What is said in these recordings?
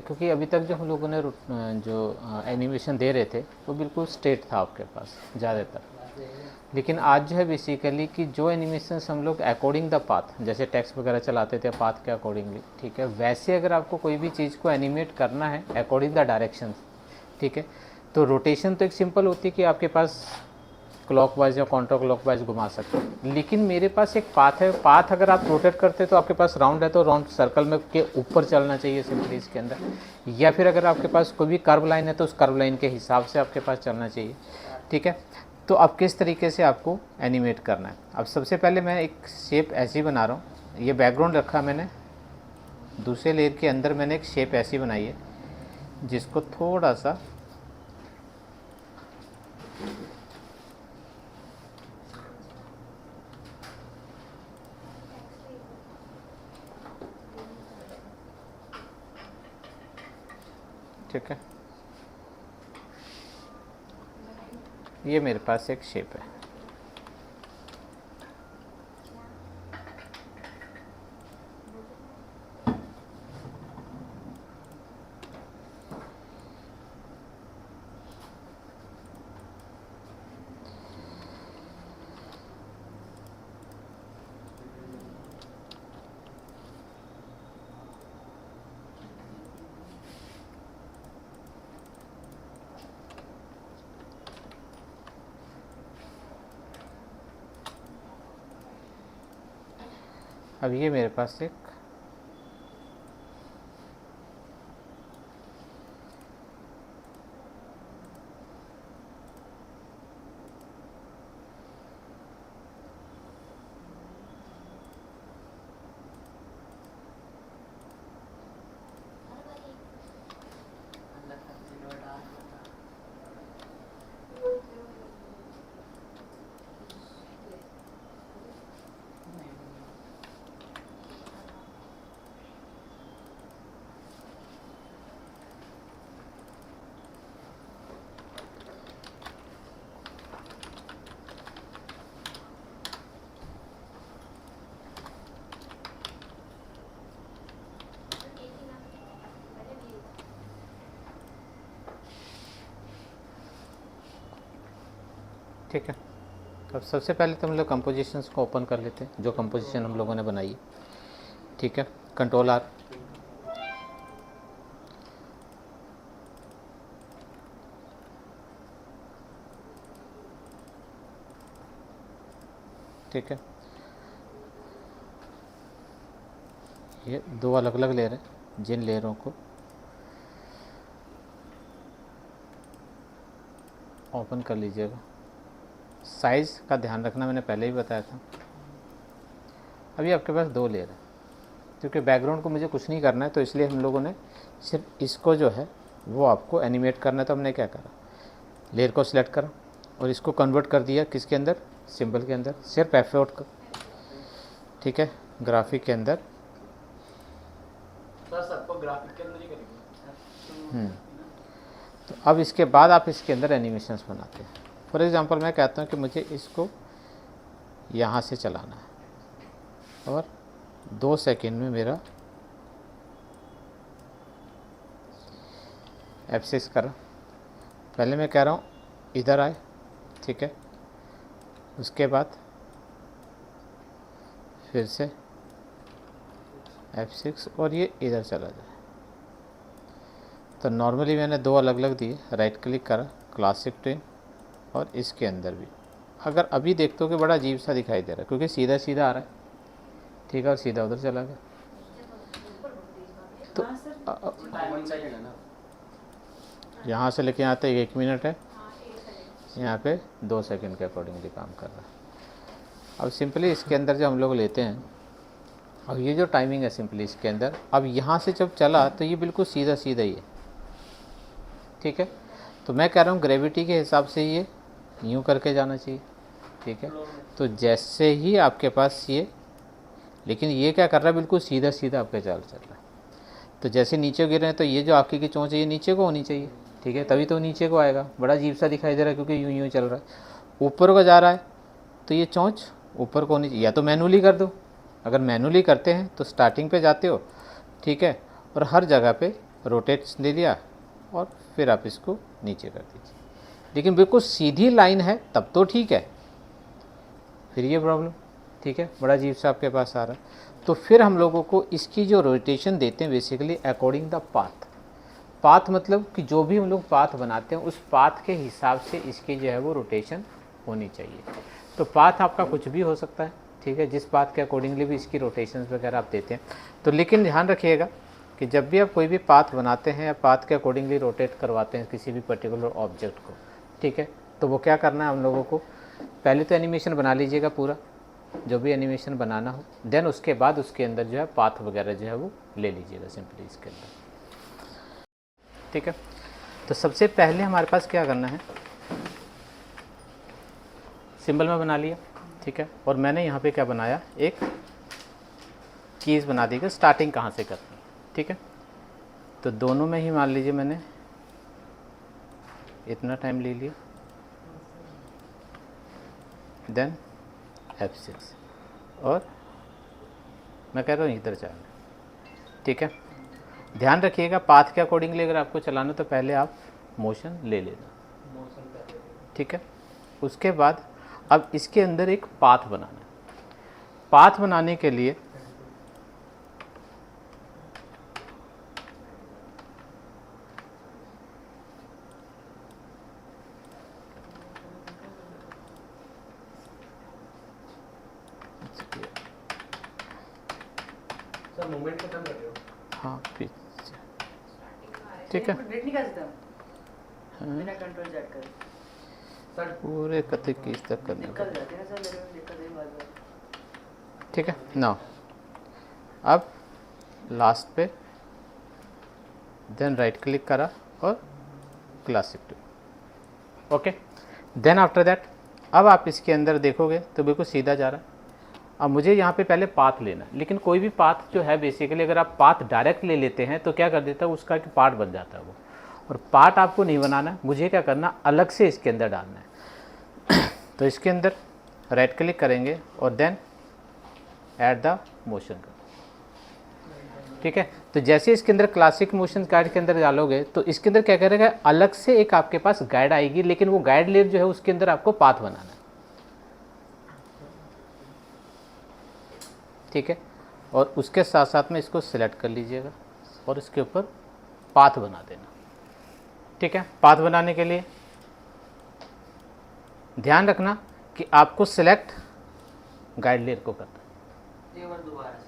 क्योंकि अभी तक जो हम लोगों ने जो एनिमेशन दे रहे थे वो बिल्कुल स्ट्रेट था आपके पास ज़्यादातर, लेकिन आज जो है बेसिकली कि जो एनिमेशन हम लोग अकॉर्डिंग द पाथ, जैसे टेक्स्ट वगैरह चलाते थे पाथ के अकॉर्डिंगली, ठीक है, वैसे अगर आपको कोई भी चीज़ को एनिमेट करना है अकॉर्डिंग द डायरेक्शन, ठीक है, तो रोटेशन तो एक सिंपल होती है कि आपके पास क्लॉकवाइज या काउंटर क्लॉकवाइज घुमा सकते हो, लेकिन मेरे पास एक पाथ है, पाथ अगर आप रोटेट करते तो आपके पास राउंड है तो राउंड सर्कल में के ऊपर चलना चाहिए सिंपली इसके अंदर, या फिर अगर आपके पास कोई भी कर्व लाइन है तो उस कर्व लाइन के हिसाब से आपके पास चलना चाहिए, ठीक है। तो अब किस तरीके से आपको एनिमेट करना है, अब सबसे पहले मैं एक शेप ऐसी बना रहा हूँ, ये बैकग्राउंड रखा मैंने, दूसरे लेयर के अंदर मैंने एक शेप ऐसी बनाई है जिसको थोड़ा सा ठीक है, ये मेरे पास एक शेप है। अब ये मेरे पास एक ठीक है। अब सबसे पहले तो हम लोग कंपोजिशंस को ओपन कर लेते हैं, जो कंपोजिशन हम लोगों ने बनाई, ठीक है, कंट्रोल आर, ठीक है, ये दो अलग अलग लेयर हैं, जिन लेयरों को ओपन कर लीजिएगा। साइज़ का ध्यान रखना, मैंने पहले ही बताया था। अभी आपके पास दो लेयर है, क्योंकि बैकग्राउंड को मुझे कुछ नहीं करना है तो इसलिए हम लोगों ने सिर्फ इसको जो है वो आपको एनिमेट करना है। तो हमने क्या करा, लेयर को सिलेक्ट करा और इसको कन्वर्ट कर दिया किसके अंदर, सिंबल के अंदर, सिर्फ F8 का, ठीक है, ग्राफिक के अंदर। सबको ग्राफिक के अंदर ही करेंगे। तो अब इसके बाद आप इसके अंदर एनिमेशंस बनाते हैं। फॉर एग्जांपल मैं कहता हूँ कि मुझे इसको यहाँ से चलाना है और 2 सेकेंड में मेरा F6 करा, पहले मैं कह रहा हूँ इधर आए, ठीक है, उसके बाद फिर से F6 और ये इधर चला जाए। तो नॉर्मली मैंने दो अलग अलग दिए, राइट क्लिक करा, क्लासिक ट्रेन, और इसके अंदर भी अगर अभी देखते हो कि बड़ा अजीब सा दिखाई दे रहा है क्योंकि सीधा सीधा आ रहा है, ठीक है, और सीधा उधर चला गया। तो यहाँ से लेके आते 1 मिनट है, यहाँ पे 2 सेकंड के अकॉर्डिंगली काम कर रहा है। अब सिंपली इसके अंदर जो हम लोग लेते हैं, अब ये जो टाइमिंग है सिंपली इसके अंदर, अब यहाँ से जब चला तो ये बिल्कुल सीधा सीधा ही है, ठीक है। तो मैं कह रहा हूँ ग्रेविटी के हिसाब से ये यूँ करके जाना चाहिए, ठीक है। तो जैसे ही आपके पास ये, लेकिन ये क्या कर रहा है, बिल्कुल सीधा सीधा आपके चाल चल रहा है। तो जैसे नीचे गिर रहे हैं तो ये जो आगे की चोंच है ये नीचे को होनी चाहिए, ठीक है, तभी तो नीचे को आएगा। बड़ा अजीब सा दिखाई दे रहा है क्योंकि यूँ यूँ चल रहा है। ऊपर को जा रहा है तो ये चोंच ऊपर को होनी चाहिए, या तो मैनुअली कर दो। अगर मैनुअली करते हैं तो स्टार्टिंग पे जाते हो, ठीक है, और हर जगह पे रोटेट ले लिया और फिर आप इसको नीचे कर दीजिए। लेकिन बिल्कुल सीधी लाइन है तब तो ठीक है, फिर ये प्रॉब्लम, ठीक है, बड़ा अजीब सा आपके पास आ रहा है। तो फिर हम लोगों को इसकी जो रोटेशन देते हैं basically according the path. Path मतलब कि जो भी हम लोग पाथ बनाते हैं उस पाथ के हिसाब से इसकी जो है वो रोटेशन होनी चाहिए। तो पाथ आपका कुछ भी हो सकता है, ठीक है, जिस पाथ के अकॉर्डिंगली भी इसकी रोटेशंस वगैरह आप देते हैं। तो लेकिन ध्यान रखिएगा कि जब भी आप कोई भी पाथ बनाते हैं या पाथ के अकॉर्डिंगली रोटेट करवाते हैं किसी भी पर्टिकुलर ऑब्जेक्ट को, ठीक है, तो वो क्या करना है हम लोगों को, पहले तो एनिमेशन बना लीजिएगा पूरा, जो भी एनिमेशन बनाना हो, देन उसके बाद उसके अंदर जो है पाथ वगैरह जो है वो ले लीजिएगा सिंपली इसके अंदर, ठीक है। तो सबसे पहले हमारे पास क्या करना है, सिंबल में बना लिया, ठीक है, और मैंने यहाँ पे क्या बनाया, एक कीज़ बना दी कि स्टार्टिंग कहाँ से करनी है, ठीक है। तो दोनों में ही मान लीजिए मैंने इतना टाइम ले लिया, देन F6 और मैं कह रहा हूँ इधर चलना, ठीक है। ध्यान रखिएगा पाथ के अकॉर्डिंगली अगर आपको चलाना तो पहले आप मोशन ले लेना, ठीक है। उसके बाद अब इसके अंदर एक पाथ बनाना है। पाथ बनाने के लिए सर मूवमेंट खत्म कर रहे हो? हाँ पीछे, ठीक है, नेट नहीं कर सकता बिना कंट्रोल सेट कर सर पूरे कते कीज तक करने निकल जाते हैं सर, मेरे में दिक्कत है बार-बार। ठीक है ना। अब लास्ट पे देन राइट क्लिक करा और classic two, okay. Then after that अब आप इसके अंदर देखोगे तो बिल्कुल सीधा जा रहा है। अब मुझे यहाँ पे पहले पाथ लेना है, लेकिन कोई भी पाथ जो है बेसिकली अगर आप पाथ डायरेक्ट ले लेते हैं तो क्या कर देता है, उसका एक पार्ट बन जाता है वो, और पार्ट आपको नहीं बनाना है, मुझे क्या करना, अलग से इसके अंदर डालना है। तो इसके अंदर राइट क्लिक करेंगे और देन ऐड द मोशन का, ठीक है। तो जैसे इसके अंदर क्लासिक मोशन गाइड के अंदर डालोगे तो इसके अंदर क्या करेगा, अलग से एक आपके पास गाइड आएगी, लेकिन वो गाइड लेयर जो है उसके अंदर आपको पाथ बनाना है, ठीक है। और उसके साथ साथ में इसको सिलेक्ट कर लीजिएगा और इसके ऊपर पाथ बना देना, ठीक है। पाथ बनाने के लिए ध्यान रखना कि आपको सिलेक्ट गाइड लेयर को करना है। एक बार दोबारा से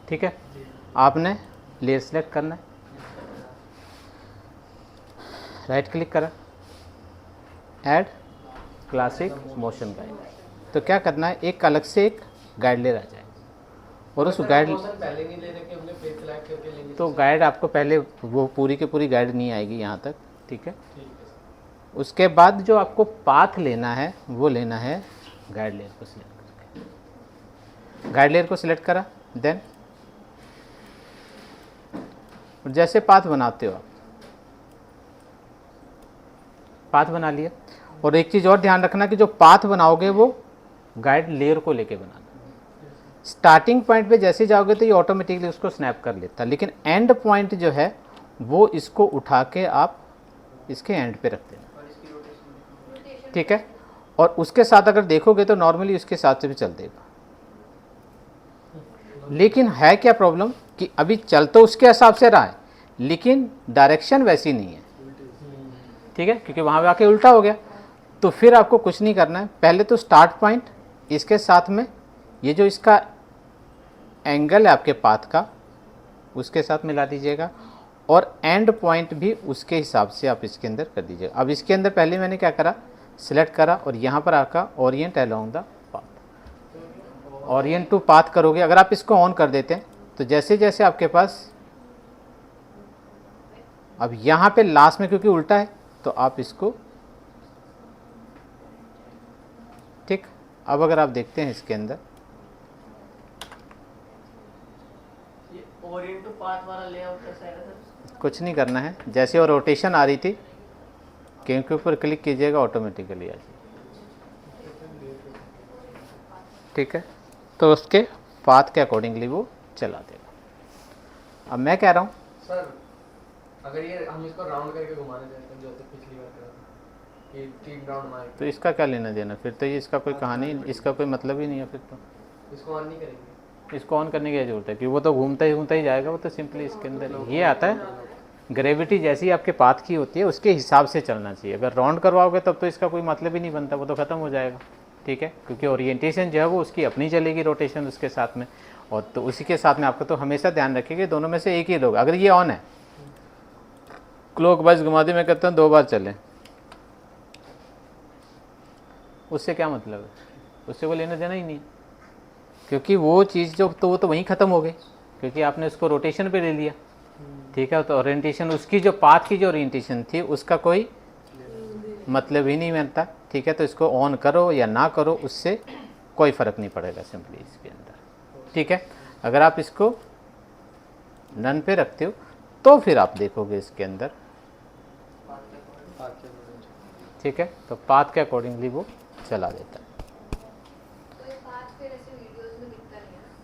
ठीक है, आपने लेयर सेलेक्ट करना है, राइट क्लिक करा, ऐड क्लासिक मोशन गाइड। तो क्या करना है, एक अलग से एक गाइड लेयर आ जाए और उस गाइड, पहले नहीं ले रखे हमने, फेस सिलेक्ट करके लेंगे तो गाइड आपको पहले वो पूरी की पूरी गाइड नहीं आएगी यहाँ तक, ठीक है। ठीक है सर। उसके बाद जो आपको पाथ लेना है वो लेना है गाइड लेयर को सिलेक्ट करके, गाइड लेयर को सिलेक्ट करा, देन जैसे पाथ बनाते हो आप, पाथ बना लिया। और एक चीज़ और ध्यान रखना कि जो पाथ बनाओगे वो गाइड लेयर को लेके बनाना। स्टार्टिंग पॉइंट पे जैसे जाओगे तो ये ऑटोमेटिकली उसको स्नैप कर लेता है, लेकिन एंड पॉइंट जो है वो इसको उठा के आप इसके एंड पे रख देना, और इसकी रोटेशन ठीक है। और उसके साथ अगर देखोगे तो नॉर्मली उसके साथ से भी चल देगा, लेकिन है क्या प्रॉब्लम कि अभी चल तो उसके हिसाब से रहा है लेकिन डायरेक्शन वैसी नहीं है, ठीक है, क्योंकि वहाँ पे आके उल्टा हो गया। तो फिर आपको कुछ नहीं करना है, पहले तो स्टार्ट पॉइंट इसके साथ में ये जो इसका एंगल है आपके पाथ का उसके साथ मिला दीजिएगा, और एंड पॉइंट भी उसके हिसाब से आप इसके अंदर कर दीजिएगा। अब इसके अंदर पहले मैंने क्या करा, सिलेक्ट करा और यहाँ पर आका orient along the path, orient to path करोगे। अगर आप इसको ऑन कर देते हैं तो जैसे जैसे आपके पास, अब यहाँ पे लास्ट में क्योंकि उल्टा है तो आप इसको, ठीक। अब अगर आप देखते हैं इसके अंदर ये ओरिएंट टू पाथ वाला लेआउट कैसा है सर? कुछ नहीं करना है, जैसे वो रोटेशन आ रही थी के ऊपर क्लिक कीजिएगा ऑटोमेटिकली आ जाएगी, ठीक है। तो उसके पाथ के अकॉर्डिंगली वो चला देगा। अब मैं कह रहा हूँ सर अगर ये हम इसको राउंड करके घुमाने चाहते हैं जैसे पिछली बार करा था ये 3 राउंड मारे तो इसका क्या लेना देना, फिर तो ये इसका कोई कहानी, इसका कोई मतलब ही नहीं है फिर तो। इसको ऑन नहीं करेंगे। इसको ऑन करने की क्या जरूरत है कि वो तो घूमता ही जाएगा, वो तो सिंपली इसके अंदर ये आता है ग्रेविटी जैसी आपके पाथ की होती है उसके हिसाब से चलना चाहिए। अगर राउंड करवाओगे तब तो इसका कोई मतलब ही नहीं बनता, वो तो ख़त्म हो जाएगा, ठीक है, क्योंकि ओरिएंटेशन जो है वो उसकी अपनी चलेगी रोटेशन उसके साथ में, और तो उसी के साथ में आपको तो हमेशा ध्यान रखिए दोनों में से एक ही लोग, अगर ये ऑन है क्लॉक वाइज घुमा दी, मैं कहता हूँ 2 बार चलें, उससे क्या मतलब है, उससे को लेना देना ही नहीं, क्योंकि वो चीज़ जो तो वो तो वहीं ख़त्म हो गई, क्योंकि आपने उसको रोटेशन पे ले लिया, ठीक है, तो ओरिएंटेशन उसकी जो पाथ की जो ओरिएंटेशन थी उसका कोई मतलब ही नहीं बनता, ठीक है, तो इसको ऑन करो या ना करो उससे कोई फ़र्क नहीं पड़ेगा सिंपली इसके अंदर, ठीक है। अगर आप इसको नन पे रखते हो तो फिर आप देखोगे इसके अंदर, ठीक है, तो पाथ के अकॉर्डिंगली वो चला देता है।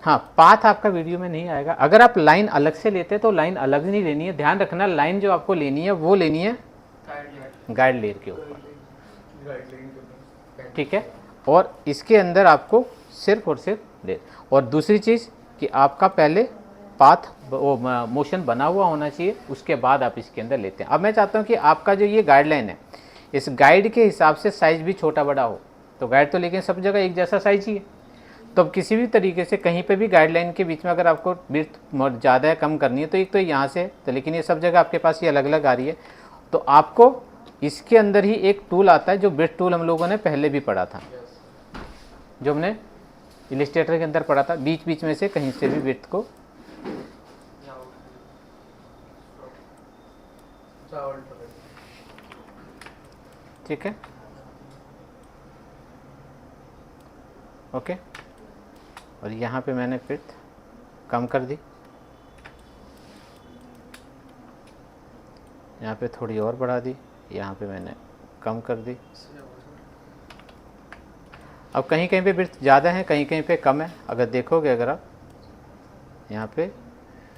हाँ, पाथ आपका वीडियो में नहीं आएगा। अगर आप लाइन अलग से लेते हैं तो लाइन अलग नहीं लेनी है, ध्यान रखना लाइन जो आपको लेनी है वो लेनी है गाइड लेयर के ऊपर, ठीक है, और इसके अंदर आपको सिर्फ और सिर्फ ले, और दूसरी चीज़ कि आपका पहले पाथ वो मोशन बना हुआ होना चाहिए, उसके बाद आप इसके अंदर लेते हैं। अब मैं चाहता हूँ कि आपका जो ये गाइडलाइन है इस गाइड के हिसाब से साइज़ भी छोटा बड़ा हो, तो गाइड तो लेकिन सब जगह एक जैसा साइज ही है, तो अब किसी भी तरीके से कहीं पे भी गाइडलाइन के बीच में अगर आपको विड्थ ज़्यादा है कम करनी है तो एक तो यहाँ से तो, लेकिन ये सब जगह आपके पास ये अलग अलग आ रही है, तो आपको इसके अंदर ही एक टूल आता है जो विड्थ टूल हम लोगों ने पहले भी पढ़ा था, जो हमने इलिस्ट्रेटर के अंदर पढ़ा था, बीच बीच में से कहीं से भी विड्थ को, ठीक है, ओके, और यहाँ पे मैंने विड्थ कम कर दी, यहाँ पे थोड़ी और बढ़ा दी, यहाँ पे मैंने कम कर दी। अब कहीं कहीं पे विड्थ ज़्यादा है, कहीं कहीं पे कम है, अगर देखोगे अगर आप यहाँ पे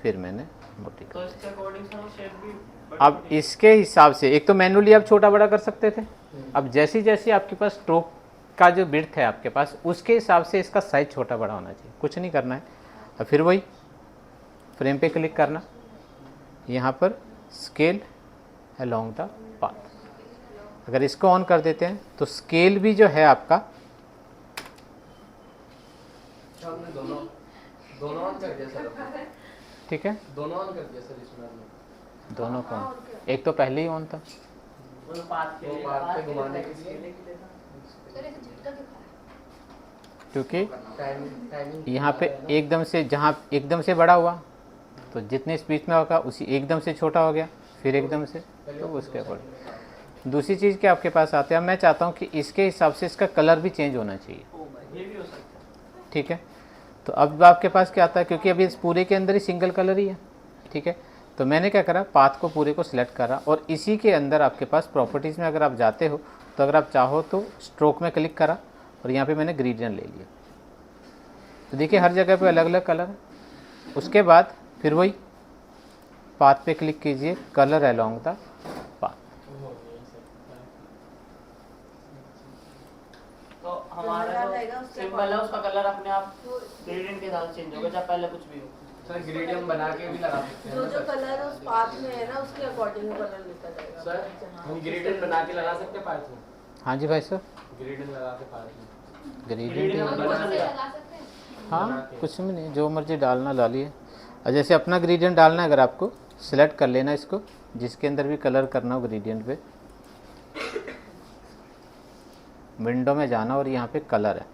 फिर मैंने मोटी कर तो इसके अकॉर्डिंग सर शेप भी अब इसके हिसाब से एक तो मैनुअली आप छोटा बड़ा कर सकते थे, अब जैसी जैसी आपके पास स्ट्रोक का जो विड्थ है आपके पास उसके हिसाब से इसका साइज छोटा बड़ा होना चाहिए, कुछ नहीं करना है। अब फिर वही फ्रेम पे क्लिक करना, यहाँ पर स्केल अलोंग द पाथ, अगर इसको ऑन कर देते हैं तो स्केल भी जो है आपका, हमने दोनों ऑन कर दिया सर, ठीक है, दोनों ऑन कर दिया सर इसमें हमने, दोनों को on। एक तो पहले ही ऑन था, वो पाथ के वो लिए पाथ पे के घुमाने लिए के लिए। क्योंकि टाइमिंग यहाँ पे एकदम से जहाँ एकदम से बड़ा हुआ तो जितने स्पीड में होगा उसी एकदम से छोटा हो गया, फिर एकदम से, तो उसके अकॉर्डिंग। दूसरी चीज़ क्या आपके पास आते हैं, मैं चाहता हूँ कि इसके हिसाब से इसका कलर भी चेंज होना चाहिए, ओ भाई ये भी हो सकता है। ठीक है, तो अब आपके पास क्या आता है, क्योंकि अभी इस पूरे के अंदर ही सिंगल कलर ही है, ठीक है, तो मैंने क्या करा, पाथ को पूरे को सिलेक्ट करा और इसी के अंदर आपके पास प्रॉपर्टीज़ में अगर आप जाते हो तो अगर आप चाहो तो स्ट्रोक में क्लिक करा और यहाँ पे मैंने ग्रेडियंट ले लिया, तो देखिए हर जगह पे अलग अलग कलर है। उसके बाद फिर वही पाथ पे क्लिक कीजिए, कलर अलोंग द पाथ, तो हमारा जो सिंबल है उसका कलर अपने आप ग्रेडियंट के साथ चेंज होगा, चाहे पहले कुछ भी हो। सर ग्रेडियंट बना के भी लगा सकते हैं जो ना जो सर? कलर उस पाथ में है ना उसके अकॉर्डिंग वो कलर लिखा जाएगा। सर हम ग्रेडियंट बना के लगा सकते हैं पाथ में, हाँ जी भाई सर, ग्रेडियंट लगा के पाथ में ग्रेडियंट हम बना लिया। हाँ कुछ भी नहीं, जो मर्जी डालना डालिए, और जैसे अपना ग्रेडियंट डालना है अगर आपको सिलेक्ट कर लेना इसको, जिसके अंदर भी कलर करना हो ग्रेडियंट पे, विंडो में जाना और यहाँ पे कलर है,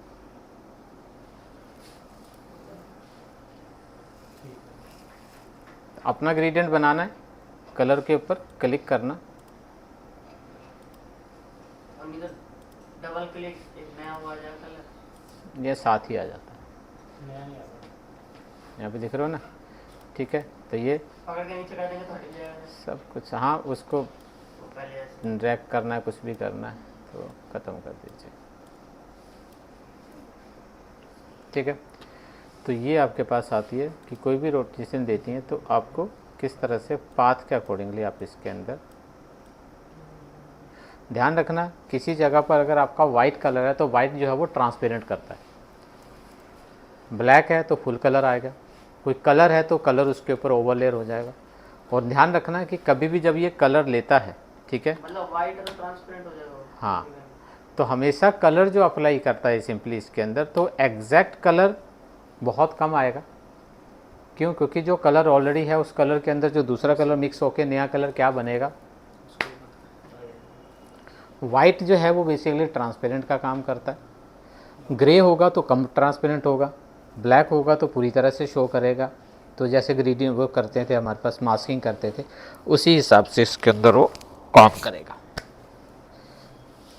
अपना ग्रेडियंट बनाना है, कलर के ऊपर क्लिक करना, और इधर डबल क्लिक एक नया हुआ जाएगा कलर, ये साथ ही आ जाता है, नया नहीं आता, यहाँ पे दिख रहे हो ना, ठीक है, तो ये पकड़ के नीचे कर देंगे तो हट जाएगा, सब कुछ, हाँ उसको वो पहले ऐसे। ड्रैग करना है, कुछ भी करना है तो ख़त्म कर दीजिए, ठीक है। तो ये आपके पास आती है कि कोई भी रोटेशन देती है तो आपको किस तरह से पाथ के अकॉर्डिंगली आप इसके अंदर ध्यान रखना। किसी जगह पर अगर आपका वाइट कलर है तो वाइट जो है वो ट्रांसपेरेंट करता है, ब्लैक है तो फुल कलर आएगा, कोई कलर है तो कलर उसके ऊपर ओवरलेयर हो जाएगा। और ध्यान रखना कि कभी भी जब ये कलर लेता है, ठीक है, मतलब वाइट तो ट्रांसपेरेंट हो जाएगा वो। हाँ, तो हमेशा कलर जो अप्लाई करता है सिंपली इसके अंदर, तो एग्जैक्ट कलर बहुत कम आएगा। क्यों? क्योंकि जो कलर ऑलरेडी है उस कलर के अंदर जो दूसरा कलर मिक्स होकर नया कलर क्या बनेगा, वाइट जो है वो बेसिकली ट्रांसपेरेंट का काम करता है। ग्रे होगा तो कम ट्रांसपेरेंट होगा, ब्लैक होगा तो पूरी तरह से शो करेगा। तो जैसे ग्रेडियंट वो करते थे, हमारे पास मास्किंग करते थे, उसी हिसाब से इसके अंदर वो काम करेगा।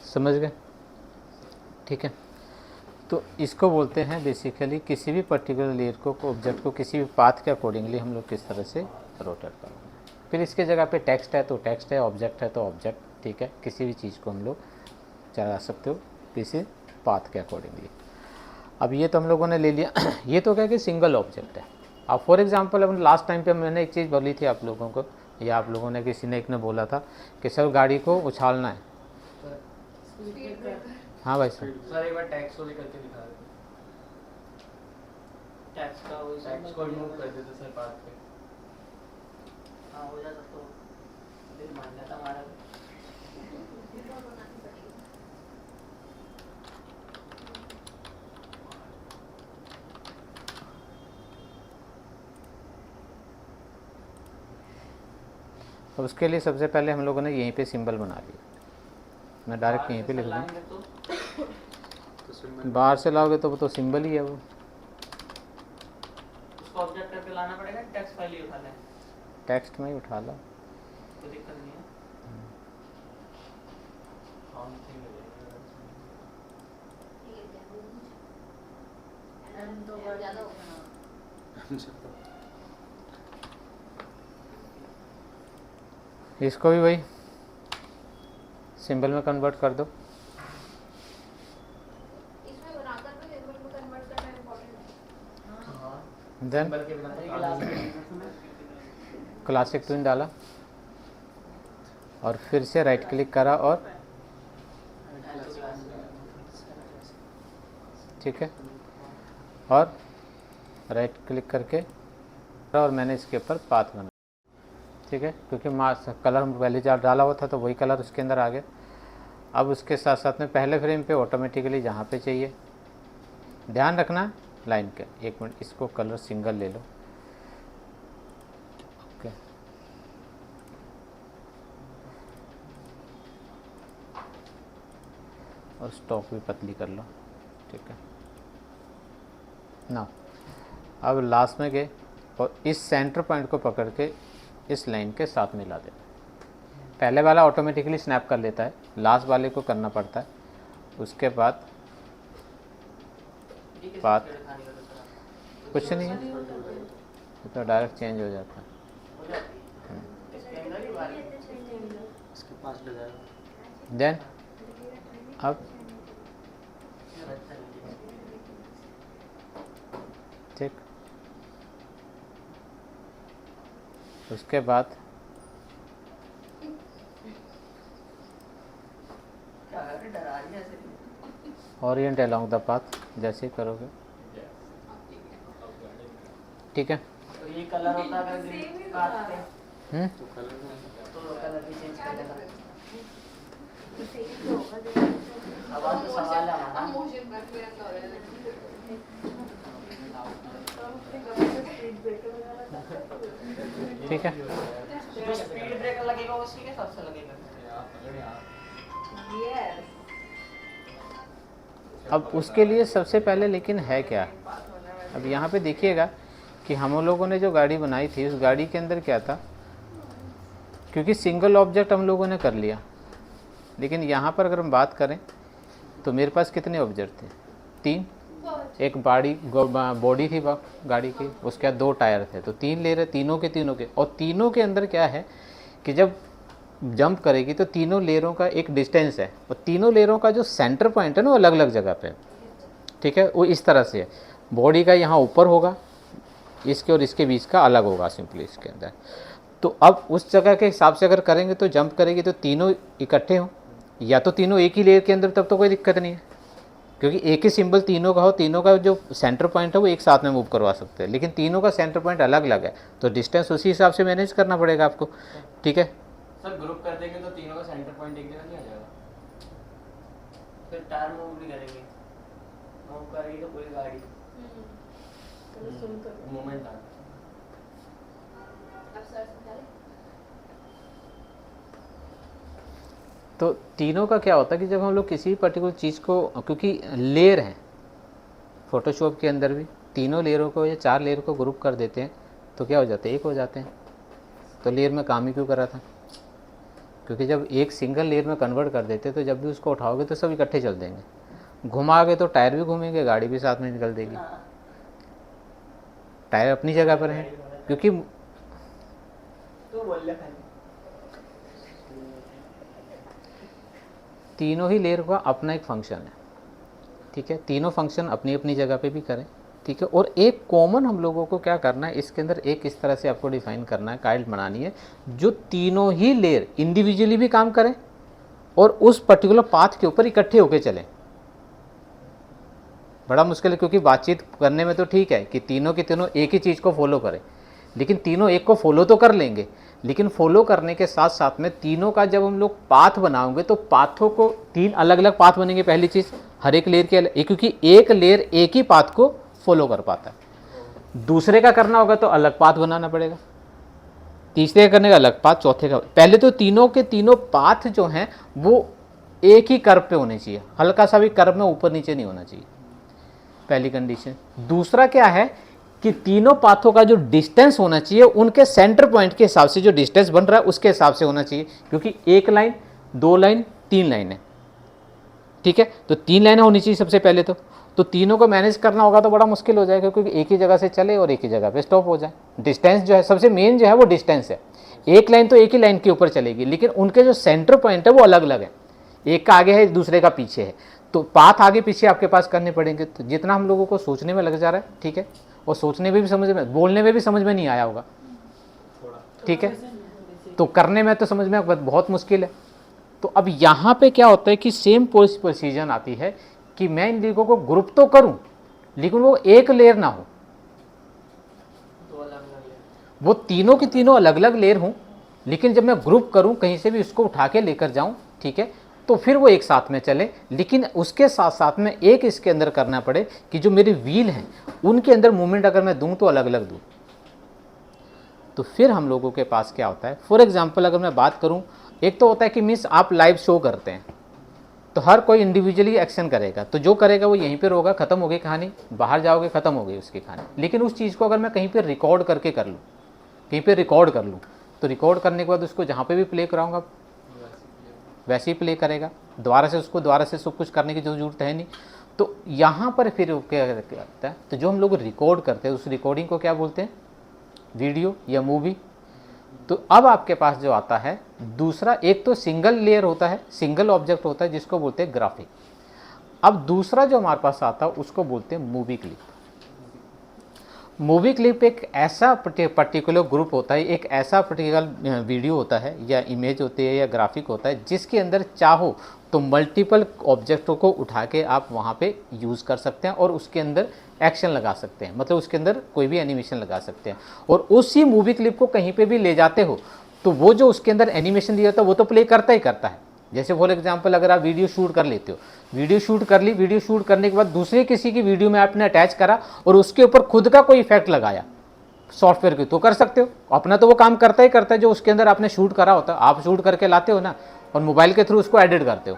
समझ गए? ठीक है, तो इसको बोलते हैं बेसिकली किसी भी पर्टिकुलर लेयर को ऑब्जेक्ट को किसी भी पाथ के अकॉर्डिंगली हम लोग किस तरह से रोटेट करेंगे। फिर इसके जगह पे टेक्स्ट है तो टेक्स्ट है, ऑब्जेक्ट है तो ऑब्जेक्ट, ठीक है, किसी भी चीज़ को हम लोग चला सकते हो किसी पाथ के अकॉर्डिंगली। अब ये तो हम लोगों ने ले लिया ये तो क्या कि सिंगल ऑब्जेक्ट है। अब फॉर एग्जांपल अब लास्ट टाइम पे मैंने एक चीज़ बोली थी आप लोगों को, या आप लोगों ने किसी ने एक ने बोला था कि सर गाड़ी को उछालना है। हाँ भाई सर, सर एक बार टैक्स वाले करके दिखा दे, टैक्स का वो टैक्स को रिमूव कर देते सर पाथ पे। हाँ हो जाता तो दिल मान जाता हमारा। अब उसके लिए सबसे पहले हम लोगों ने यहीं पे सिंबल बना लिया। मैं डायरेक्ट यहीं पे लिख दूँ, बाहर से लाओगे तो वो तो सिंबल ही है, वो उसको ऑब्जेक्ट करके लाना पड़ेगा, टेक्स्ट फाइल ही उठा लें, टेक्स्ट में ही उठा लो। कोई दिक्कत नहीं है। इसको भी वही सिंबल में कन्वर्ट कर दो। इसमें बनाकर भी सिंबल में कन्वर्ट करना इम्पोर्टेंट है। देन सिंबल के बिना तो काम नहीं है। क्लासिक ट्विन डाला और फिर से राइट क्लिक करा और ठीक है, और राइट क्लिक करके और मैंने इसके ऊपर पाथ बना, ठीक है, क्योंकि कलर हम पहले जहाँ डाला हुआ था तो वही कलर उसके अंदर आ गया। अब उसके साथ साथ में पहले फ्रेम पे ऑटोमेटिकली जहाँ पे चाहिए ध्यान रखना लाइन के, एक मिनट, इसको कलर सिंगल ले लो, ओके, और स्टॉक भी पतली कर लो, ठीक है ना। अब लास्ट में गए और इस सेंटर पॉइंट को पकड़ के इस लाइन के साथ मिला देना। पहले वाला ऑटोमेटिकली स्नैप कर लेता है, लास्ट वाले को करना पड़ता है। उसके बाद बात कुछ नहीं है, ये तो डायरेक्ट चेंज हो जाता है। इसके पास ले जाएगा। देन अब ठीक, उसके बाद क्या है, डरा रही है ऐसे। ओरिएंट अलोंग द पाथ जैसे ही करोगे, ठीक है। तो ये कलर होता है अगर ग्रीन काटते हैं तो कलर भी चेंज कर देगा। अब आज तो सवाल है हमारा, ठीक है, जो स्पीड ब्रेकर लगेगा वो उसी के हिसाब से लगेगा। अब उसके लिए सबसे पहले लेकिन है क्या, अब यहाँ पे देखिएगा कि हम लोगों ने जो गाड़ी बनाई थी उस गाड़ी के अंदर क्या था, क्योंकि सिंगल ऑब्जेक्ट हम लोगों ने कर लिया, लेकिन यहाँ पर अगर हम बात करें तो मेरे पास कितने ऑब्जेक्ट थे, 3, एक बॉडी थी गाड़ी की, उसके बाद 2 टायर थे, तो 3 ले रहे, तीनों के, और तीनों के अंदर क्या है कि जब जंप करेगी तो तीनों लेयरों का एक डिस्टेंस है, और तीनों लेयरों का जो सेंटर पॉइंट है ना वो अलग अलग जगह पे, ठीक है, वो इस तरह से है। बॉडी का यहाँ ऊपर होगा, इसके और इसके बीच का अलग होगा सिंपली इसके अंदर। तो अब उस जगह के हिसाब से अगर करेंगे तो जंप करेगी तो तीनों इकट्ठे हों, या तो तीनों एक ही लेयर के अंदर, तब तो कोई दिक्कत नहीं है, क्योंकि एक ही सिंबल तीनों का हो, तीनों का जो सेंटर पॉइंट है वो एक साथ में मूव करवा सकते हैं। लेकिन तीनों का सेंटर पॉइंट अलग अलग है, तो डिस्टेंस उसी हिसाब से मैनेज करना पड़ेगा आपको, ठीक है। सर ग्रुप कर देंगे तो तीनों का सेंटर पॉइंट एक जगह नहीं आ जाएगा? फिर टायर मूव भी करेंगे, मूव करेगी तो पूरी गाड़ी मूवमेंट आ अब सर समझा रहे? तो तीनों का क्या होता है कि जब हम लोग किसी पर्टिकुलर चीज़ को, क्योंकि लेयर हैं फोटोशॉप के अंदर भी, तीनों लेयरों को या 4 लेयर को ग्रुप कर देते हैं तो क्या हो जाते हैं, एक हो जाते हैं। तो लेयर में काम ही क्यों करा था, क्योंकि जब एक सिंगल लेयर में कन्वर्ट कर देते तो जब भी उसको उठाओगे तो सब इकट्ठे चल देंगे, घुमाओगे तो टायर भी घूमेंगे, गाड़ी भी साथ में निकल देगी। टायर अपनी जगह पर है, क्योंकि तो बोल ले खाली तीनों ही लेयर का अपना एक फंक्शन है, ठीक है। तीनों फंक्शन अपनी अपनी जगह पे भी करें, ठीक है। और एक कॉमन हम लोगों को क्या करना है इसके अंदर, एक इस तरह से आपको डिफाइन करना है, काइल्ड बनानी है, जो तीनों ही लेयर इंडिविजुअली भी काम करें और उस पर्टिकुलर पाथ के ऊपर इकट्ठे होके चलें। बड़ा मुश्किल है, क्योंकि बातचीत करने में तो ठीक है कि तीनों के तीनों एक ही चीज़ को फॉलो करें, लेकिन तीनों एक को फॉलो तो कर लेंगे, लेकिन फॉलो करने के साथ साथ में तीनों का जब हम लोग पाथ बनाओगे तो पाथों को 3 अलग अलग पाथ बनेंगे। पहली चीज़, हर एक लेयर के क्योंकि एक लेयर एक ही पाथ को फॉलो कर पाता है, दूसरे का करना होगा तो अलग पाथ बनाना पड़ेगा, तीसरे का करने का अलग पाथ, चौथे का। पहले तो तीनों के तीनों पाथ जो हैं वो एक ही कर्व पे होने चाहिए, हल्का सा भी कर्व में ऊपर नीचे नहीं होना चाहिए, पहली कंडीशन। दूसरा क्या है कि तीनों पाथों का जो डिस्टेंस होना चाहिए उनके सेंटर पॉइंट के हिसाब से जो डिस्टेंस बन रहा है उसके हिसाब से होना चाहिए, क्योंकि 1 लाइन 2 लाइन 3 लाइन है, ठीक है। तो 3 लाइनें होनी चाहिए सबसे पहले तो तीनों को मैनेज करना होगा तो बड़ा मुश्किल हो जाएगा, क्योंकि एक ही जगह से चले और एक ही जगह पे स्टॉप हो जाए। डिस्टेंस जो है सबसे मेन जो है वो डिस्टेंस है। एक लाइन तो एक ही लाइन के ऊपर चलेगी, लेकिन उनके जो सेंटर पॉइंट है वो अलग अलग है, एक का आगे है दूसरे का पीछे है, तो पाथ आगे पीछे आपके पास करने पड़ेंगे। तो जितना हम लोगों को सोचने में लग जा रहा है, ठीक है, और सोचने में भी समझ में, बोलने में भी समझ में नहीं आया होगा, ठीक है, तो करने में तो समझ में बहुत मुश्किल है। तो अब यहाँ पे क्या होता है कि सेम प्रोसीजर आती है कि मैं इन लेयरों को ग्रुप तो करूं, लेकिन वो एक लेयर ना हो, वो तीनों की तीनों अलग अलग लेयर हों, लेकिन जब मैं ग्रुप करूं कहीं से भी उसको उठा के लेकर जाऊं, ठीक है, तो फिर वो एक साथ में चले। लेकिन उसके साथ साथ में एक इसके अंदर करना पड़े कि जो मेरे व्हील हैं उनके अंदर मूवमेंट अगर मैं दूं तो अलग अलग दूं। तो फिर हम लोगों के पास क्या होता है, फॉर एग्जांपल अगर मैं बात करूं, एक तो होता है कि मीन्स आप लाइव शो करते हैं तो हर कोई इंडिविजुअली एक्शन करेगा, तो जो करेगा वो यहीं पर होगा, खत्म हो गई कहानी, बाहर जाओगे खत्म हो गई उसकी कहानी। लेकिन उस चीज़ को अगर मैं कहीं पर रिकॉर्ड करके कर लूँ, कहीं पर रिकॉर्ड कर लूँ, तो रिकॉर्ड करने के बाद उसको जहाँ पे भी प्ले कराऊंगा वैसे ही प्ले करेगा, दोबारा से सब कुछ करने की जो जरूरत है नहीं। तो यहाँ पर फिर क्या होता है, तो जो हम लोग रिकॉर्ड करते हैं उस रिकॉर्डिंग को क्या बोलते हैं, वीडियो या मूवी। तो अब आपके पास जो आता है दूसरा, एक तो सिंगल लेयर होता है, सिंगल ऑब्जेक्ट होता है जिसको बोलते हैं ग्राफिक। अब दूसरा जो हमारे पास आता है उसको बोलते हैं मूवी क्लिप। मूवी क्लिप एक ऐसा पर्टिकुलर ग्रुप होता है, एक ऐसा पर्टिकुलर वीडियो होता है या इमेज होती है या ग्राफिक होता है जिसके अंदर चाहो तो मल्टीपल ऑब्जेक्टों को उठा के आप वहाँ पे यूज़ कर सकते हैं और उसके अंदर एक्शन लगा सकते हैं, मतलब उसके अंदर कोई भी एनिमेशन लगा सकते हैं। और उसी मूवी क्लिप को कहीं पे भी ले जाते हो तो वो जो उसके अंदर एनिमेशन दिया होता है वो तो प्ले करता ही करता है। जैसे फॉर एग्जांपल अगर आप वीडियो शूट कर लेते हो, वीडियो शूट कर ली, वीडियो शूट करने के बाद दूसरे किसी की वीडियो में आपने अटैच करा और उसके ऊपर खुद का कोई इफेक्ट लगाया सॉफ्टवेयर के, तो कर सकते हो। अपना तो वो काम करता ही करता है जो उसके अंदर आपने शूट करा होता है, आप शूट करके लाते हो ना और मोबाइल के थ्रू उसको एडिट करते हो,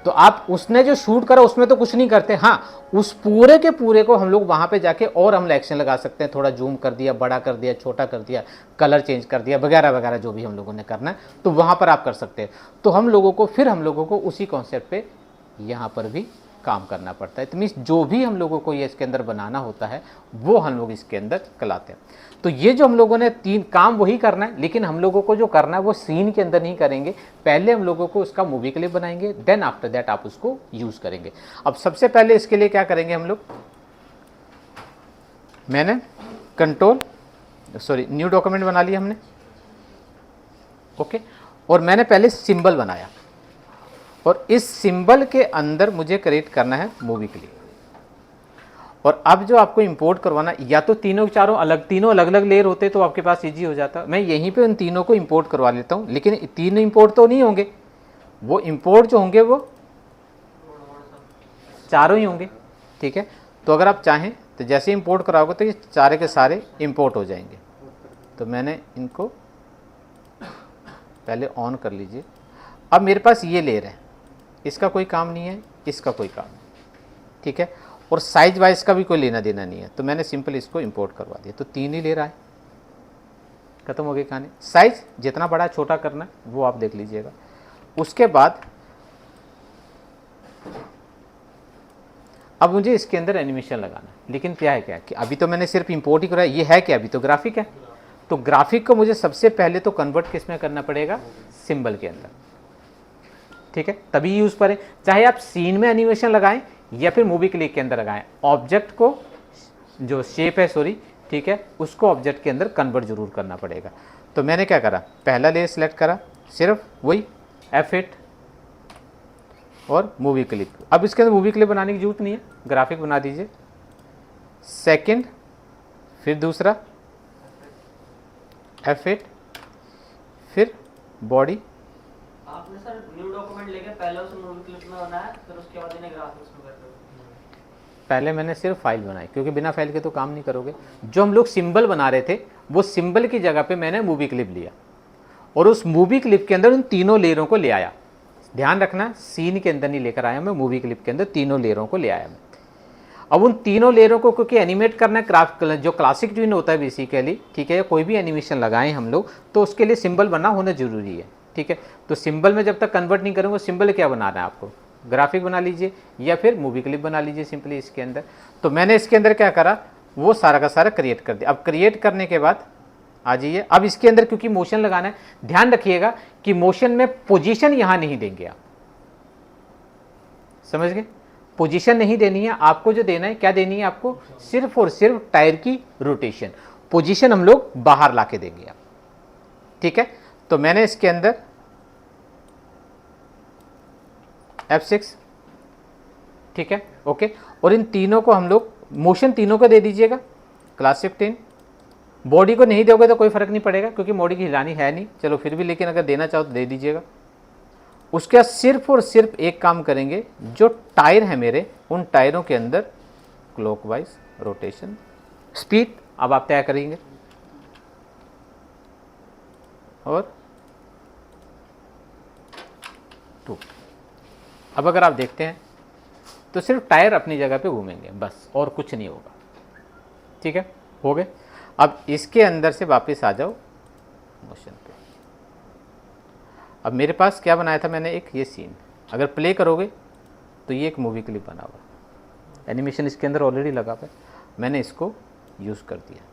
तो आप उसने जो शूट करा उसमें तो कुछ नहीं करते। हाँ, उस पूरे के पूरे को हम लोग वहाँ पे जाके और हम एक्शन लगा सकते हैं, थोड़ा जूम कर दिया, बड़ा कर दिया, छोटा कर दिया, कलर चेंज कर दिया, वगैरह वगैरह जो भी हम लोगों ने करना है तो वहाँ पर आप कर सकते हैं। तो हम लोगों को उसी कॉन्सेप्ट पे यहाँ पर भी काम करना पड़ता है। तो मीन्स जो भी हम लोगों को ये इसके अंदर बनाना होता है वो हम लोग इसके अंदर कलाते हैं। तो ये जो हम लोगों ने 3 काम वही करना है, लेकिन हम लोगों को जो करना है वो सीन के अंदर नहीं करेंगे, पहले हम लोगों को उसका मूवी क्लिप बनाएंगे, देन आफ्टर दैट आप उसको यूज़ करेंगे। अब सबसे पहले इसके लिए क्या करेंगे हम लोग, मैंने कंट्रोल न्यू डॉक्यूमेंट बना लिया हमने, ओके। और मैंने पहले सिंबल बनाया और इस सिंबल के अंदर मुझे क्रिएट करना है मूवी क्लिप। और अब जो आपको इंपोर्ट करवाना, या तो तीनों अलग अलग लेयर होते तो आपके पास इजी हो जाता। मैं यहीं पे उन तीनों को इंपोर्ट करवा लेता हूँ, लेकिन तीन इंपोर्ट तो नहीं होंगे, वो इंपोर्ट जो होंगे वो चारों ही होंगे, ठीक है। तो अगर आप चाहें तो जैसे इंपोर्ट कराओगे तो ये सारे के सारे इंपोर्ट हो जाएंगे। तो मैंने इनको पहले ऑन कर लीजिए। अब मेरे पास ये लेयर है, इसका कोई काम नहीं है, इसका कोई काम नहीं, ठीक है। और साइज वाइज का भी कोई लेना देना नहीं है, तो मैंने सिंपल इसको इंपोर्ट करवा दिया। तो तीन ही लेयर आए, खत्म हो गई कहानी। साइज जितना बड़ा छोटा करना है वो आप देख लीजिएगा। उसके बाद अब मुझे इसके अंदर एनिमेशन लगाना है, लेकिन क्या है कि अभी तो मैंने सिर्फ इंपोर्ट ही कराया, ये है क्या, अभी तो ग्राफिक है। तो ग्राफिक को मुझे सबसे पहले तो कन्वर्ट किस में करना पड़ेगा, सिंबल के अंदर, ठीक है, तभी यूज पर है। चाहे आप सीन में एनिमेशन लगाएं या फिर मूवी क्लिप के अंदर लगाएं, ऑब्जेक्ट को जो शेप है ठीक है, उसको ऑब्जेक्ट के अंदर कन्वर्ट जरूर करना पड़ेगा। तो मैंने क्या करा, पहला लेयर सेलेक्ट करा, सिर्फ वही F8 और मूवी क्लिप। अब इसके अंदर मूवी क्लिप बनाने की जरूरत नहीं है, ग्राफिक बना दीजिए। सेकंड, फिर दूसरा F8, फिर बॉडी। आपने सर न्यू डॉक्यूमेंट लेके पहले उसे मूवी क्लिप में बनाया, फिर उसके बाद इन्हें ग्राफिक्स में करते हो? पहले मैंने सिर्फ फाइल बनाई, क्योंकि बिना फाइल के तो काम नहीं करोगे। जो हम लोग सिंबल बना रहे थे, वो सिंबल की जगह पे मैंने मूवी क्लिप लिया और उस मूवी क्लिप के अंदर उन तीनों लेयरों को ले आया। ध्यान रखना, सीन के अंदर नहीं लेकर आया मैं, मूवी क्लिप के अंदर तीनों लेयरों को ले आया मैं। अब उन तीनों लेयरों को क्योंकि एनिमेट करना है, क्राफ्ट जो क्लासिक ट्विन होता है बेसिकली, ठीक है, कोई भी एनिमेशन लगाएं हम लोग तो उसके लिए सिंबल बनना होना जरूरी है, ठीक है। तो सिंबल में जब तक कन्वर्ट नहीं करूँगा, सिंबल क्या बनाना है आपको, ग्राफिक बना लीजिए या फिर मूवी क्लिप बना लीजिए सिंपली इसके अंदर। तो मैंने इसके अंदर क्या करा, वो सारा का सारा क्रिएट कर दिया। अब क्रिएट करने के बाद आ जाइए, अब इसके अंदर क्योंकि मोशन लगाना है, ध्यान रखिएगा कि मोशन में पोजीशन यहां नहीं देंगे आप, समझ गए, पोजीशन नहीं देनी है आपको। जो देना है, क्या देनी है आपको, सिर्फ और सिर्फ टायर की रोटेशन। पोजीशन हम लोग बाहर लाके देंगे आप, ठीक है। तो मैंने इसके अंदर F6, ठीक है, ओके। और इन तीनों को हम लोग मोशन तीनों को दे दीजिएगा, क्लास 15। बॉडी को नहीं दोगे तो कोई फर्क नहीं पड़ेगा, क्योंकि बॉडी की हिलानी है नहीं, चलो फिर भी, लेकिन अगर देना चाहो तो दे दीजिएगा। उसके बाद सिर्फ और सिर्फ एक काम करेंगे, जो टायर है मेरे, उन टायरों के अंदर क्लॉकवाइज रोटेशन। स्पीड अब आप तय करेंगे, और 2। अब अगर आप देखते हैं तो सिर्फ टायर अपनी जगह पे घूमेंगे बस, और कुछ नहीं होगा, ठीक है, हो गए। अब इसके अंदर से वापस आ जाओ मोशन पे। अब मेरे पास क्या बनाया था मैंने, एक ये सीन, अगर प्ले करोगे तो ये एक मूवी क्लिप बना हुआ, एनिमेशन इसके अंदर ऑलरेडी लगा हुआ है, मैंने इसको यूज़ कर दिया।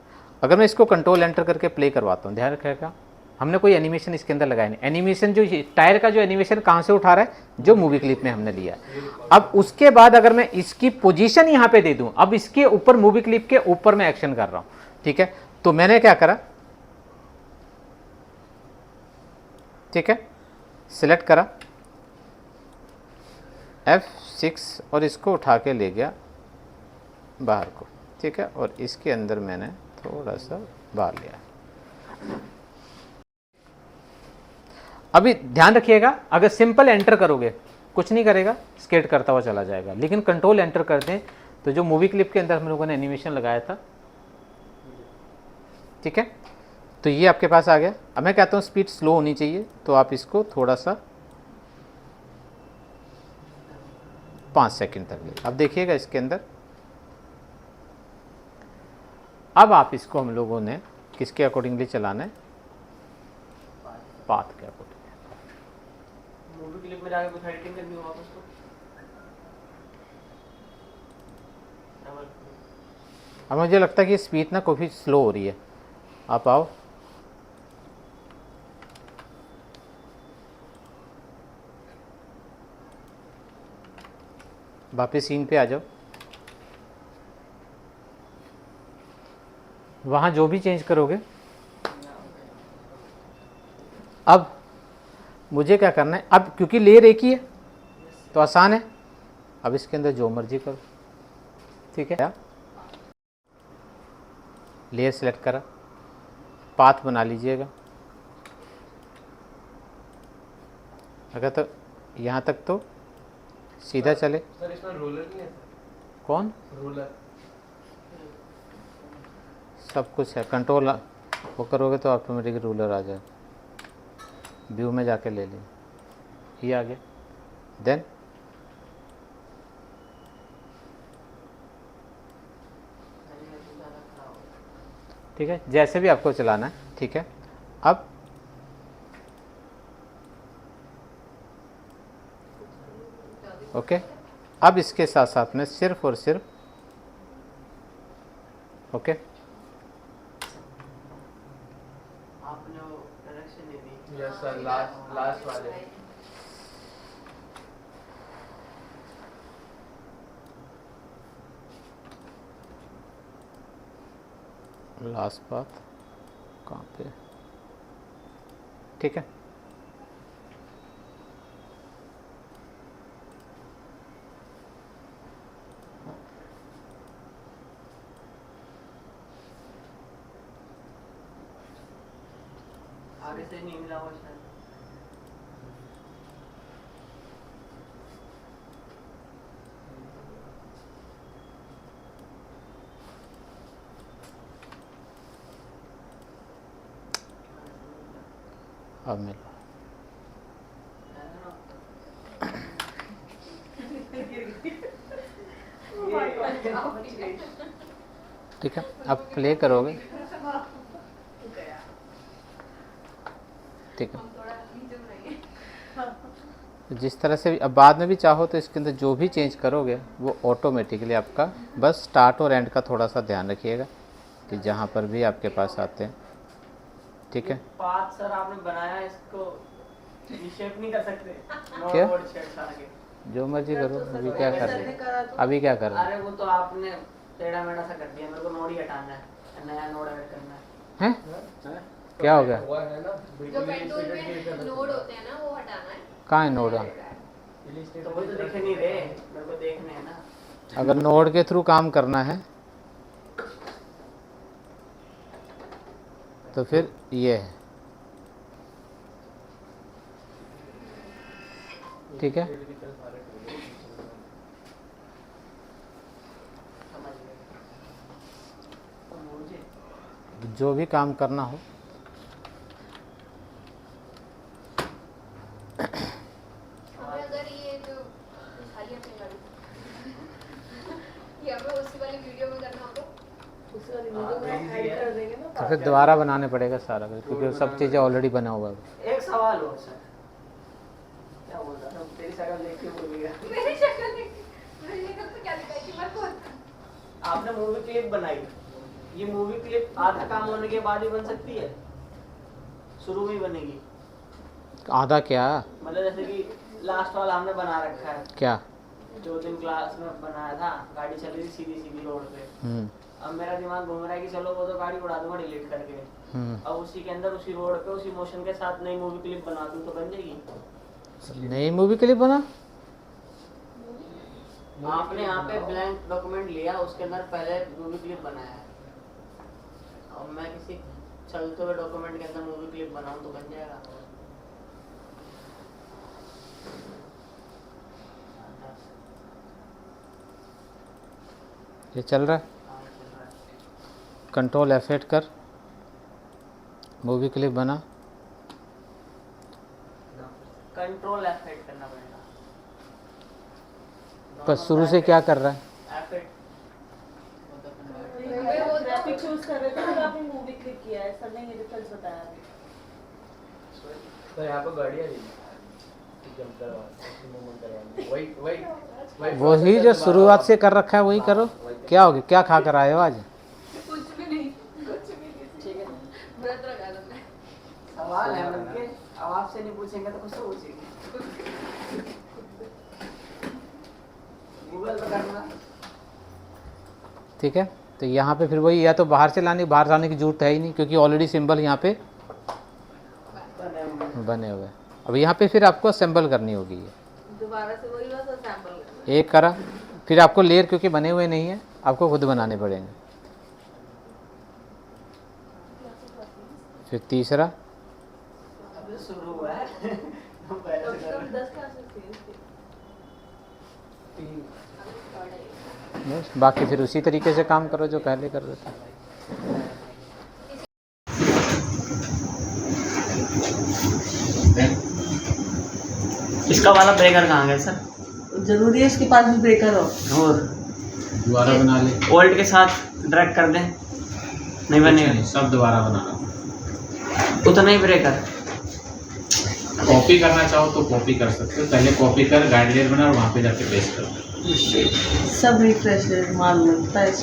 अगर मैं इसको कंट्रोल एंटर करके प्ले करवाता हूँ, ध्यान रखिएगा, हमने कोई एनिमेशन इसके अंदर लगाया नहीं। एनिमेशन जो टायर का जो एनिमेशन कहाँ से उठा रहा है, जो मूवी क्लिप में हमने लिया है। अब उसके बाद अगर मैं इसकी पोजीशन यहाँ पे दे दूँ, अब इसके ऊपर मूवी क्लिप के ऊपर मैं एक्शन कर रहा हूँ, ठीक है। तो मैंने क्या करा, ठीक है, सिलेक्ट करा F6 और इसको उठा के ले गया बाहर को, ठीक है, और इसके अंदर मैंने थोड़ा सा बाहर लिया। अभी ध्यान रखिएगा, अगर सिंपल एंटर करोगे कुछ नहीं करेगा, स्केट करता हुआ चला जाएगा, लेकिन कंट्रोल एंटर करते हैं तो जो मूवी क्लिप के अंदर हम लोगों ने एनिमेशन लगाया था, ठीक है, तो ये आपके पास आ गया। अब मैं कहता हूँ स्पीड स्लो होनी चाहिए, तो आप इसको थोड़ा सा 5 सेकंड तक ले। अब देखिएगा इसके अंदर, अब आप इसको हम लोगों ने किसके अकॉर्डिंगली चलाना है, पाथ के अकॉर्डिंग। मूवी क्लिप में जाके कुछ एडिटिंग करनी हो वापस तो अब मुझे लगता है कि स्पीड ना काफ़ी स्लो हो रही है, आप आओ, वापस सीन पे आ जाओ। वहाँ जो भी चेंज करोगे, अब मुझे क्या करना है, अब क्योंकि लेयर एक ही है तो आसान है, अब इसके अंदर जो मर्जी करो, ठीक है। लेयर सेलेक्ट करा, पाथ बना लीजिएगा, अगर तो यहाँ तक तो सीधा चले। सर इसमें रोलर नहीं है सर? कौन? रोलर सब कुछ है, कंट्रोल वो करोगे तो ऑटोमेटिक रूलर आ जाए। व्यू में जाके ले लीजिए, ये आ गया। देन ठीक है, जैसे भी आपको चलाना है, ठीक है। अब ओके, अब इसके साथ साथ में सिर्फ और सिर्फ ओके, आपने वो डायरेक्शन नहीं दी। यस सर, लास्ट वाले लास्ट बात कहाँ पे, ठीक है। आगे से नहीं मिला वो शायद। अब मिलो, ठीक है। अब प्ले करोगे, ठीक है। जिस तरह से भी अब बाद में भी चाहो तो इसके अंदर जो भी चेंज करोगे वो ऑटोमेटिकली आपका, बस स्टार्ट और एंड का थोड़ा सा ध्यान रखिएगा कि जहाँ पर भी आपके पास आते हैं, ठीक है। पाथ सर आपने बनाया, इसको रिशेप नहीं कर सकते? क्या? नोड छेड़छाड़ के। जो मर्जी करो, अभी क्या कर रहे हैं, अभी क्या कर रहे अरे वो तो आपने टेढ़ा मेढ़ा सा कर दिया, मेरे को नोड ही हटाना है, नया नोड ऐड करना है। हैं? क्या हो गया? हुआ है ना, जो बिल्कुल कंट्रोल में नोड होते हैं ना वो हटाना है। कहाँ है नोड? तो वही तो दिख नहीं रहे, मेरे को देखने हैं ना। अगर नोड के थ्रू काम करना है तो फिर ये है, ठीक है। समझ गए। तो मुझे जो भी काम करना हो, हमें अगर ये जो खाली अपनी गाड़ी ये हमें उसी वाली वीडियो में करना हो तो उसी वाली वीडियो में ऐड कर देंगे ना। तो फिर दोबारा बनाने पड़ेगा सारा, क्योंकि सब चीज़ें ऑलरेडी बना हुआ है। एक सवाल हो सर, क्या बोल रहा था? तेरी शक्ल देख के बोल गया। मेरी शक्ल मेरी शक्ल तो क्या दिखाई कि मैं खुद आपने मूवी क्लिप बनाई, ये मूवी क्लिप आधा काम होने के बाद ही बन सकती है, शुरू में ही बनेगी? आधा क्या? मतलब जैसे कि लास्ट वाला हमने बना रखा है, क्या? जो दिन क्लास में बनाया था, गाड़ी चल रही थी सीधी सीधी रोड पे। अब मेरा दिमाग घूम रहा है कि चलो वो तो गाड़ी उड़ा दूंगा डिलीट करके, अब उसी के अंदर उसी रोड पे उसी मोशन के साथ नई मूवी क्लिप बना दूं तो बन जाएगी? नई मूवी के लिए बना? आपने यहाँ पे ब्लैंक डॉक्यूमेंट लिया, उसके अंदर पहले मूवी क्लिप बनाया है, और मैं किसी चलते हुए डॉक्यूमेंट के अंदर मूवी क्लिप बनाऊं तो बन जाएगा? ये चल रहा है, हाँ, चल रहा है। कंट्रोल F8 कर, मूवी क्लिप बना। कंट्रोल F8 करना पड़ेगा। पर शुरू से क्या कर रहा है? F8 वो ग्राफिक चूज कर रहे थे तो आपने मूवी क्लिक किया है, सर ने ये डिफरेंस बताया। तो यहाँ पे गाड़ियाँ वही जो शुरुआत से कर रखा है वही करो। क्या हो गया, क्या खा कर आए हो आज? कुछ भी नहीं ठीक है। व्रत रखा था मैं। सवाल है उनके, अब आपसे नहीं पूछेंगे तो किससे पूछेंगे? गूगल पे करना। ठीक है, तो यहाँ पे फिर वही, या तो बाहर से लाने, बाहर लाने की जरूरत है ही नहीं क्योंकि ऑलरेडी सिंबल यहाँ पे बने हुए हैं। अब यहाँ पे फिर आपको असेंबल करनी होगी ये, दोबारा से वही बस असेंबल एक करा, फिर आपको लेयर क्योंकि बने हुए नहीं है आपको खुद बनाने पड़ेंगे। फिर तीसरा अभी शुरू हुआ है कम से कम 10 क्लासेस थी इसकी। बस, बाकी फिर उसी तरीके से काम करो जो पहले कर रहे थे। इसका वाला ब्रेकर कहाँ गया सर? जरूरी है इसके पास भी ब्रेकर हो। और दोबारा बना ले, ओल्ड के साथ ड्रैग कर दें, नहीं बनेगा, सब दोबारा बनाना। उतना ही ब्रेकर। कॉपी करना चाहो तो कॉपी कर सकते हो, पहले कॉपी कर गाइड लेयर बना और वहाँ पे जाके पेस्ट करो। सब रिफ्रेश माल लगता है।